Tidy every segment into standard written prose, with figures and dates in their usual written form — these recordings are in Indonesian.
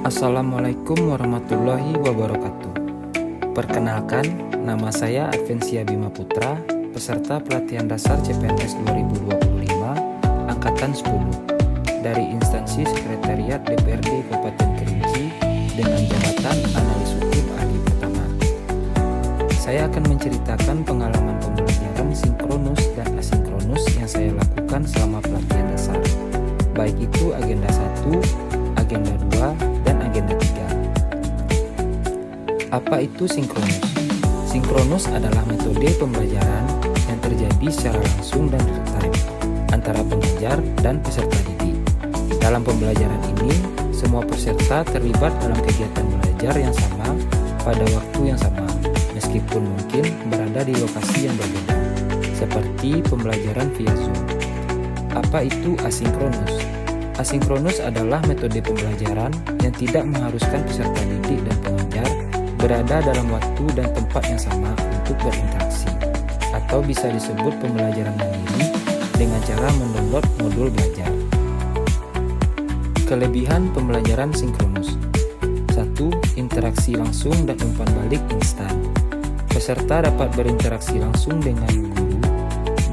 Assalamualaikum warahmatullahi wabarakatuh. Perkenalkan, nama saya Advensia Bima Putra, peserta pelatihan dasar CPNS 2025 Angkatan 10 dari instansi Sekretariat DPRD Kabupaten Kerinci dengan jabatan Analis Hukum Ahli Pertama. Saya akan menceritakan pengalaman pembelajaran sinkronus dan asinkronus yang saya lakukan selama pelatihan dasar, baik itu agenda 1, agenda 2, dan agenda 3. Apa itu sinkronus? Sinkronus adalah metode pembelajaran yang terjadi secara langsung dan real time antara pengajar dan peserta didik. Dalam pembelajaran ini, semua peserta terlibat dalam kegiatan belajar yang sama pada waktu yang sama, meskipun mungkin berada di lokasi yang berbeda, seperti pembelajaran via Zoom. Apa itu asinkronus? Asinkronus adalah metode pembelajaran yang tidak mengharuskan peserta didik dan pengajar berada dalam waktu dan tempat yang sama untuk berinteraksi, atau bisa disebut pembelajaran mandiri dengan cara mendownload modul belajar. Kelebihan pembelajaran sinkronus: 1. Interaksi langsung dan umpan balik instan. Peserta dapat berinteraksi langsung dengan guru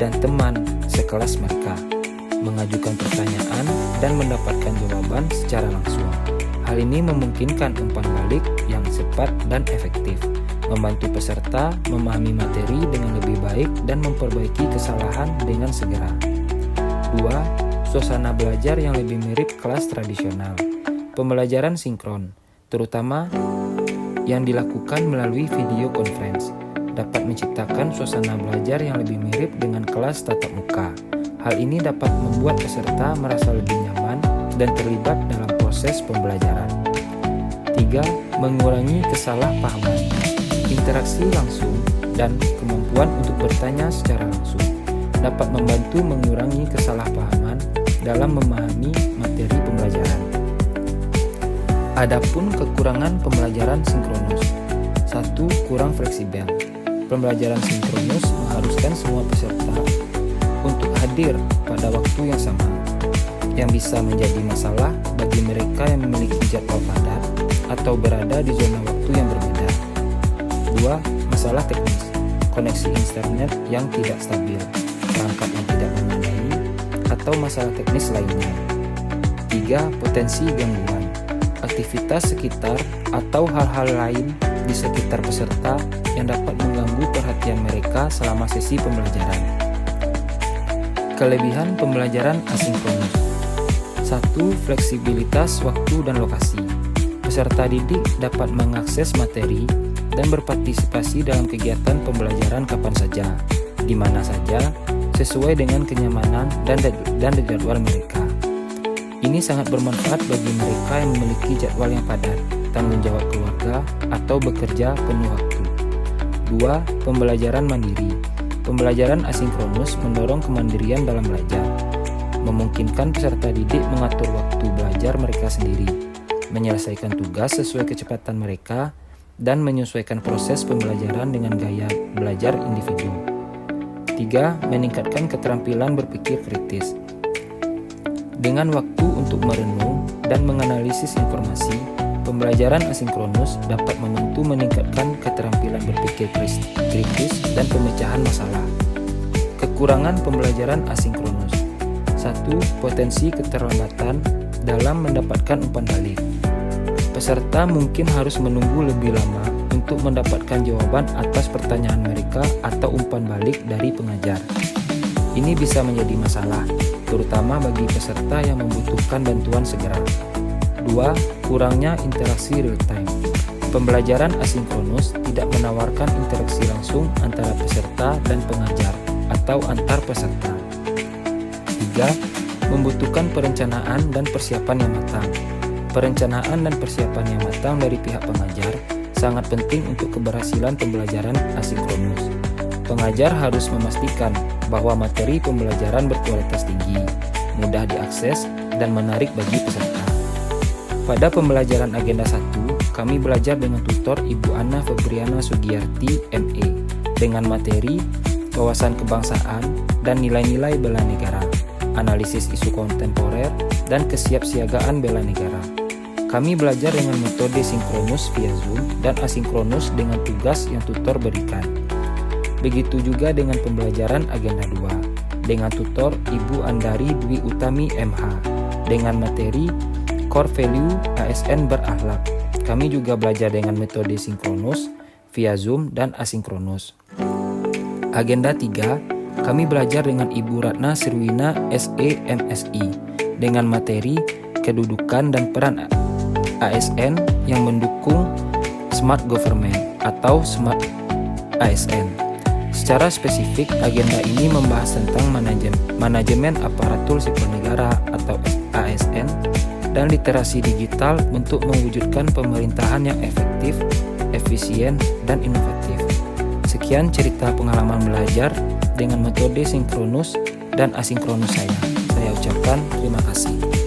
dan teman sekelas mereka, mengajukan pertanyaan dan mendapatkan jawaban secara langsung. Hal ini memungkinkan umpan balik yang cepat dan efektif, membantu peserta memahami materi dengan lebih baik dan memperbaiki kesalahan dengan segera. 2. Suasana belajar yang lebih mirip kelas tradisional. Pembelajaran sinkron, terutama yang dilakukan melalui video conference, dapat menciptakan suasana belajar yang lebih mirip dengan kelas tatap muka. Hal ini dapat membuat peserta merasa lebih nyaman dan terlibat dalam proses pembelajaran. 3. Mengurangi kesalahpahaman. Interaksi langsung dan kemampuan untuk bertanya secara langsung dapat membantu mengurangi kesalahpahaman dalam memahami materi pembelajaran. Adapun kekurangan pembelajaran sinkronus: 1. Kurang fleksibel. Pembelajaran sinkronus mengharuskan semua peserta untuk hadir pada waktu yang sama, yang bisa menjadi masalah bagi mereka yang memiliki jadwal padat atau berada di zona waktu yang berbeda. 2. Masalah teknis, koneksi internet yang tidak stabil, perangkat yang tidak memadai, atau masalah teknis lainnya. 3. Potensi gangguan, aktivitas sekitar atau hal-hal lain di sekitar peserta yang dapat mengganggu perhatian mereka selama sesi pembelajaran. Kelebihan pembelajaran asinkronus: 1. Fleksibilitas waktu dan lokasi. Peserta didik dapat mengakses materi dan berpartisipasi dalam kegiatan pembelajaran kapan saja, di mana saja, sesuai dengan kenyamanan dan jadwal mereka. Ini sangat bermanfaat bagi mereka yang memiliki jadwal yang padat, tanggung jawab keluarga, atau bekerja penuh waktu. 2. Pembelajaran mandiri. Pembelajaran asinkronus mendorong kemandirian dalam belajar, memungkinkan peserta didik mengatur waktu belajar mereka sendiri, menyelesaikan tugas sesuai kecepatan mereka, dan menyesuaikan proses pembelajaran dengan gaya belajar individu. 3. Meningkatkan keterampilan berpikir kritis. Dengan waktu untuk merenung dan menganalisis informasi, pembelajaran asinkronus dapat membantu meningkatkan keterampilan berpikir kritis dan pemecahan masalah. Kekurangan pembelajaran asinkronus: 1. Potensi keterlambatan dalam mendapatkan umpan balik. Peserta mungkin harus menunggu lebih lama untuk mendapatkan jawaban atas pertanyaan mereka atau umpan balik dari pengajar. Ini bisa menjadi masalah, terutama bagi peserta yang membutuhkan bantuan segera. 2. Kurangnya interaksi real time. Pembelajaran asinkronus tidak menawarkan interaksi langsung antara peserta dan pengajar atau antar peserta. 3. Membutuhkan perencanaan dan persiapan yang matang. Perencanaan dan persiapan yang matang dari pihak pengajar sangat penting untuk keberhasilan pembelajaran asinkronus. Pengajar harus memastikan bahwa materi pembelajaran berkualitas tinggi, mudah diakses, dan menarik bagi peserta. Pada pembelajaran agenda 1, kami belajar dengan tutor Ibu Ana Febriana Sugiyarti, MA, dengan materi wawasan kebangsaan dan nilai-nilai bela negara, analisis isu kontemporer, dan kesiapsiagaan bela negara. Kami belajar dengan metode sinkronus via Zoom dan asinkronus dengan tugas yang tutor berikan. Begitu juga dengan pembelajaran agenda 2 dengan tutor Ibu Andari Dwi Utami MH dengan materi Core Value ASN Berakhlak. Kami juga belajar dengan metode sinkronus via Zoom dan asinkronus. Agenda 3, kami belajar dengan Ibu Ratna Sirwina SE MSI dengan materi kedudukan dan peran ASN yang mendukung Smart Government atau Smart ASN. Secara spesifik, agenda ini membahas tentang manajemen aparatur sipil negara atau ASN dan literasi digital untuk mewujudkan pemerintahan yang efektif, efisien, dan inovatif. Sekian cerita pengalaman belajar dengan metode sinkronus dan asinkronus saya. Saya ucapkan terima kasih.